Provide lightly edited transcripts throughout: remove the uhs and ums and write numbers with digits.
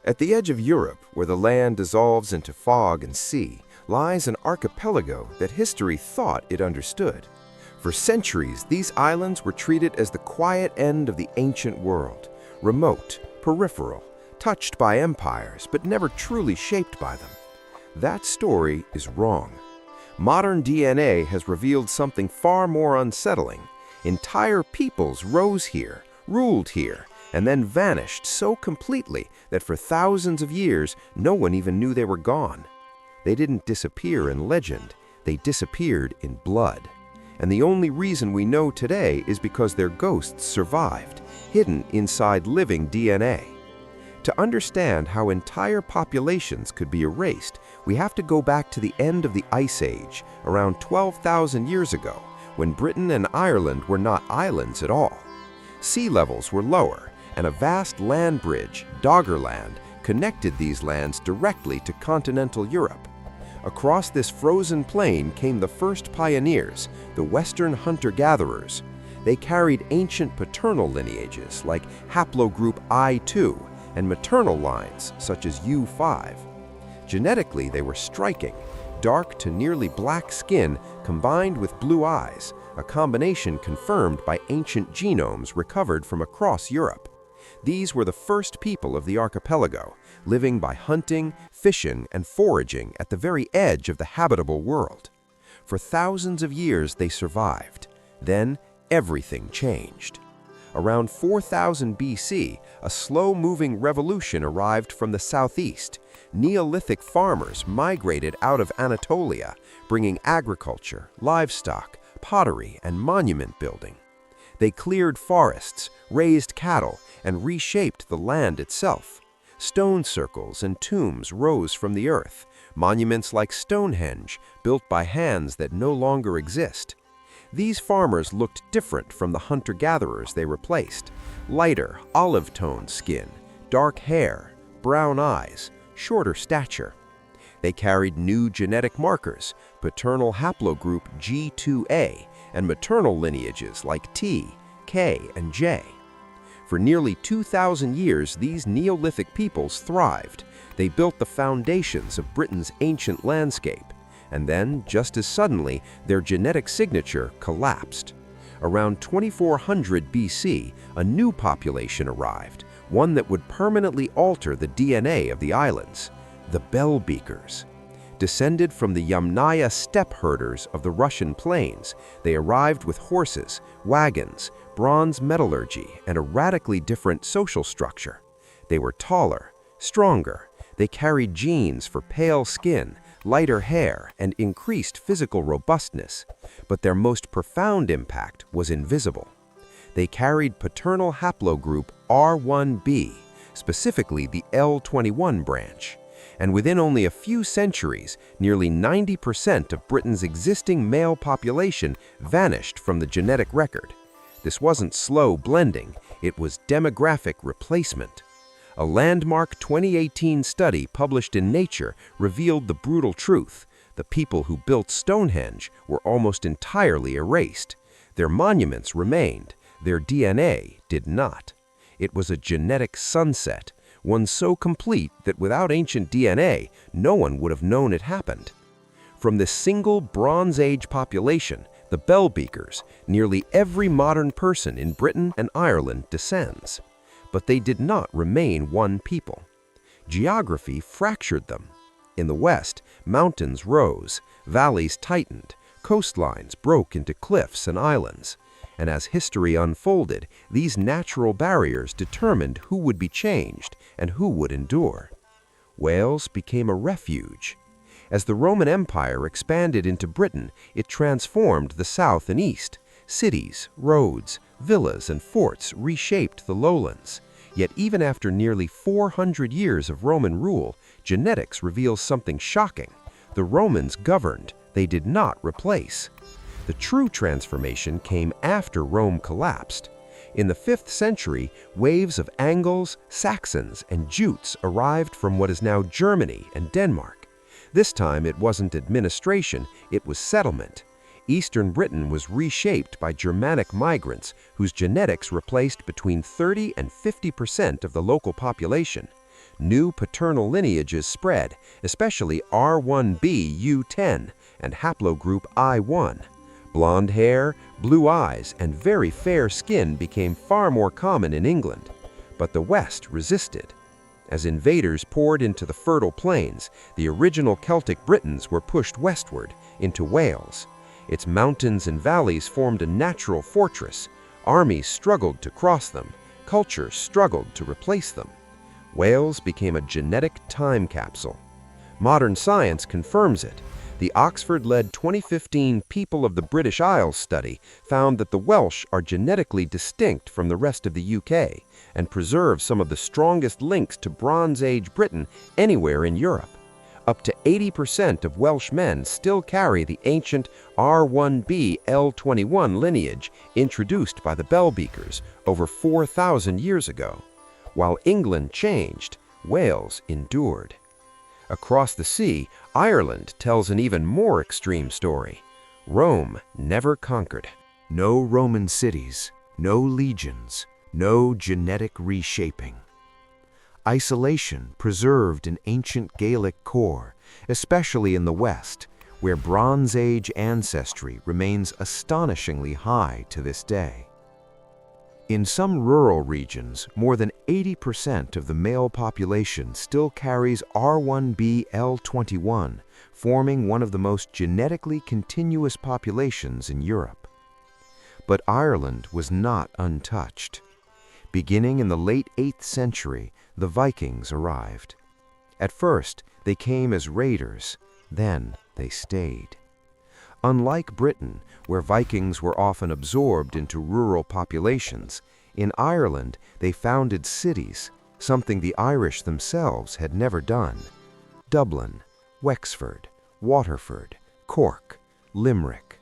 At the edge of Europe, where the land dissolves into fog and sea, lies an archipelago that history thought it understood. For centuries, these islands were treated as the quiet end of the ancient world, remote, peripheral, touched by empires, but never truly shaped by them. That story is wrong. Modern DNA has revealed something far more unsettling. Entire peoples rose here, ruled here, and then vanished so completely that for thousands of years, no one even knew they were gone. They didn't disappear in legend, they disappeared in blood. And the only reason we know today is because their ghosts survived, hidden inside living DNA. To understand how entire populations could be erased, we have to go back to the end of the Ice Age, around 12,000 years ago, when Britain and Ireland were not islands at all. Sea levels were lower, and a vast land bridge, Doggerland, connected these lands directly to continental Europe. Across this frozen plain came the first pioneers, the Western hunter-gatherers. They carried ancient paternal lineages like haplogroup I2 and maternal lines such as U5. Genetically, they were striking, dark to nearly black skin combined with blue eyes, a combination confirmed by ancient genomes recovered from across Europe. These were the first people of the archipelago, living by hunting, fishing, and foraging at the very edge of the habitable world. For thousands of years they survived. Then everything changed. Around 4000 BC, a slow-moving revolution arrived from the southeast. Neolithic farmers migrated out of Anatolia, bringing agriculture, livestock, pottery, and monument building. They cleared forests, raised cattle, and reshaped the land itself. Stone circles and tombs rose from the earth, monuments like Stonehenge, built by hands that no longer exist. These farmers looked different from the hunter-gatherers they replaced. Lighter, olive-toned skin, dark hair, brown eyes, shorter stature. They carried new genetic markers, paternal haplogroup G2A, and maternal lineages like T, K, and J. For nearly 2,000 years, these Neolithic peoples thrived. They built the foundations of Britain's ancient landscape. And then, just as suddenly, their genetic signature collapsed. Around 2400 BC, a new population arrived, one that would permanently alter the DNA of the islands, the Bell Beakers. Descended from the Yamnaya steppe herders of the Russian plains, they arrived with horses, wagons, bronze metallurgy, and a radically different social structure. They were taller, stronger. They carried genes for pale skin, lighter hair, and increased physical robustness. But their most profound impact was invisible. They carried paternal haplogroup R1b, specifically the L21 branch. And within only a few centuries, nearly 90% of Britain's existing male population vanished from the genetic record. This wasn't slow blending, it was demographic replacement. A landmark 2018 study published in Nature revealed the brutal truth. The people who built Stonehenge were almost entirely erased. Their monuments remained, their DNA did not. It was a genetic sunset, one so complete that without ancient DNA, no one would have known it happened. From this single Bronze Age population, the Bell Beakers, nearly every modern person in Britain and Ireland descends. But they did not remain one people. Geography fractured them. In the west, mountains rose, valleys tightened, coastlines broke into cliffs and islands. And as history unfolded, these natural barriers determined who would be changed and who would endure. Wales became a refuge. As the Roman Empire expanded into Britain, it transformed the south and east. Cities, roads, villas, and forts reshaped the lowlands. Yet even after nearly 400 years of Roman rule, genetics reveals something shocking. The Romans governed, they did not replace. The true transformation came after Rome collapsed. In the 5th century, waves of Angles, Saxons, and Jutes arrived from what is now Germany and Denmark. This time it wasn't administration, it was settlement. Eastern Britain was reshaped by Germanic migrants whose genetics replaced between 30 and 50% of the local population. new paternal lineages spread, especially R1b-U10 and haplogroup I1. Blonde hair, blue eyes, and very fair skin became far more common in England, but the West resisted. As invaders poured into the fertile plains, the original Celtic Britons were pushed westward, into Wales. Its mountains and valleys formed a natural fortress. Armies struggled to cross them. Culture struggled to replace them. Wales became a genetic time capsule. Modern science confirms it. The Oxford-led 2015 People of the British Isles study found that the Welsh are genetically distinct from the rest of the UK and preserve some of the strongest links to Bronze Age Britain anywhere in Europe. Up to 80% of Welsh men still carry the ancient R1b L21 lineage introduced by the Bell Beakers over 4,000 years ago. While England changed, Wales endured. Across the sea, Ireland tells an even more extreme story. Rome never conquered. No Roman cities, no legions, no genetic reshaping. Isolation preserved an ancient Gaelic core, especially in the West, where Bronze Age ancestry remains astonishingly high to this day. In some rural regions, more than 80% of the male population still carries R1b L21, forming one of the most genetically continuous populations in Europe. But Ireland was not untouched. Beginning in the late 8th century, the Vikings arrived. At first, they came as raiders, then they stayed. Unlike Britain, where Vikings were often absorbed into rural populations, in Ireland they founded cities, something the Irish themselves had never done. Dublin, Wexford, Waterford, Cork, Limerick.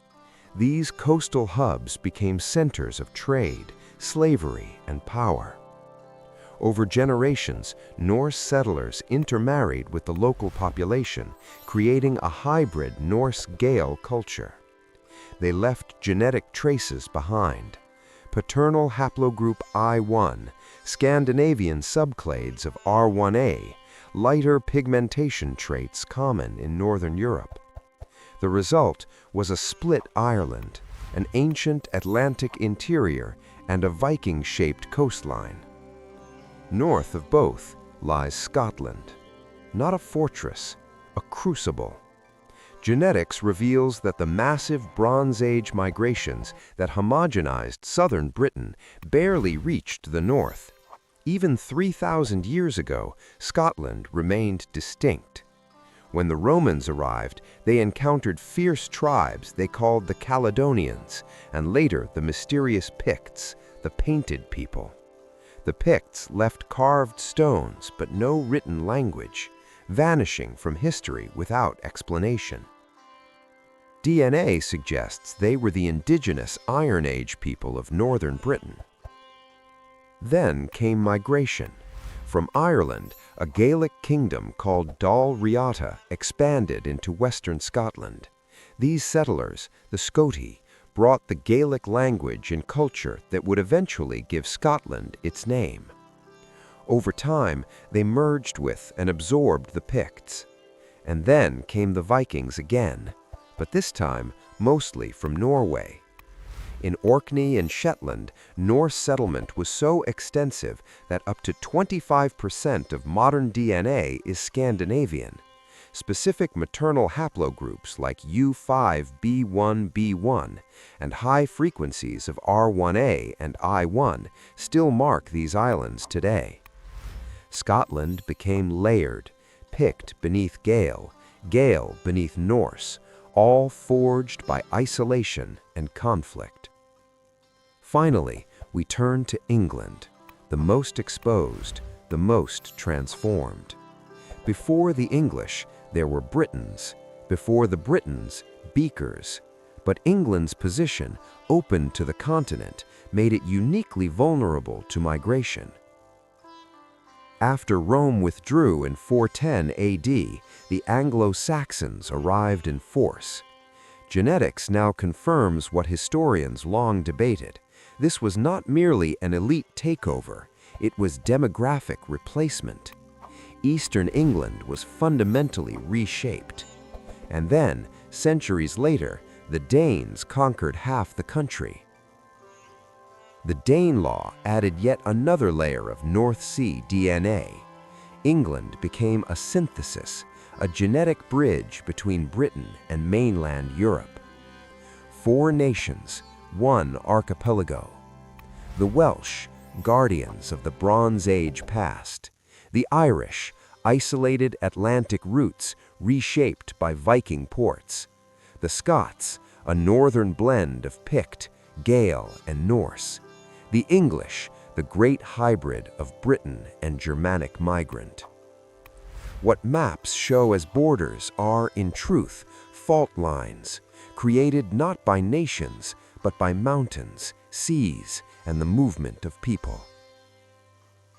These coastal hubs became centers of trade, slavery, and power. Over generations, Norse settlers intermarried with the local population, creating a hybrid Norse-Gael culture. They left genetic traces behind. Paternal haplogroup I1, Scandinavian subclades of R1a, lighter pigmentation traits common in Northern Europe. The result was a split Ireland, an ancient Atlantic interior, and a Viking-shaped coastline. North of both lies Scotland, not a fortress, a crucible. Genetics reveals that the massive Bronze Age migrations that homogenized southern Britain barely reached the north. Even 3,000 years ago, Scotland remained distinct. When the Romans arrived, they encountered fierce tribes they called the Caledonians, and later the mysterious Picts, the Painted People. The Picts left carved stones but no written language, vanishing from history without explanation. DNA suggests they were the indigenous Iron Age people of northern Britain. Then came migration. From Ireland, a Gaelic kingdom called Dal Riata expanded into western Scotland. These settlers, the Scoti, brought the Gaelic language and culture that would eventually give Scotland its name. Over time, they merged with and absorbed the Picts. And then came the Vikings again, but this time mostly from Norway. In Orkney and Shetland, Norse settlement was so extensive that up to 25% of modern DNA is Scandinavian. Specific maternal haplogroups like U5B1B1 and high frequencies of R1a and I1 still mark these islands today. Scotland became layered, Pict beneath Gael, Gael beneath Norse, all forged by isolation and conflict. Finally, we turn to England, the most exposed, the most transformed. Before the English, there were Britons. Before the Britons, Beakers. But England's position, open to the continent, made it uniquely vulnerable to migration. After Rome withdrew in 410 AD, the Anglo-Saxons arrived in force. Genetics now confirms what historians long debated. This was not merely an elite takeover, it was demographic replacement. eastern England was fundamentally reshaped. And then, centuries later, the Danes conquered half the country. The Danelaw added yet another layer of North Sea DNA. England became a synthesis, a genetic bridge between Britain and mainland Europe. 4 nations, 1 archipelago. The Welsh, guardians of the Bronze Age past. The Irish, isolated Atlantic roots reshaped by Viking ports. The Scots, a northern blend of Pict, Gael, and Norse. The English, the great hybrid of Briton and Germanic migrant. What maps show as borders are, in truth, fault lines, created not by nations, but by mountains, seas, and the movement of people.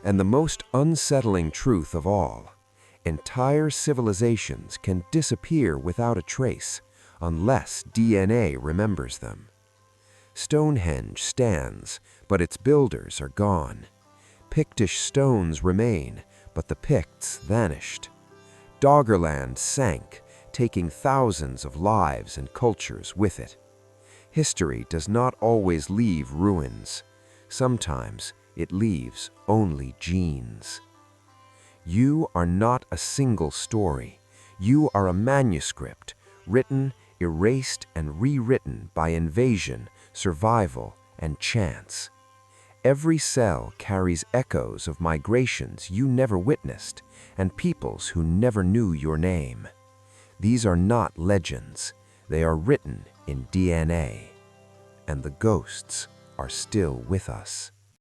And the most unsettling truth of all, entire civilizations can disappear without a trace, unless DNA remembers them. Stonehenge stands, but its builders are gone. Pictish stones remain, but the Picts vanished. Doggerland sank, taking thousands of lives and cultures with it. History does not always leave ruins. Sometimes it leaves only genes. You are not a single story. You are a manuscript, written, erased, and rewritten by invasion, survival, and chance. Every cell carries echoes of migrations you never witnessed and peoples who never knew your name. These are not legends. They are written in DNA. And the ghosts are still with us.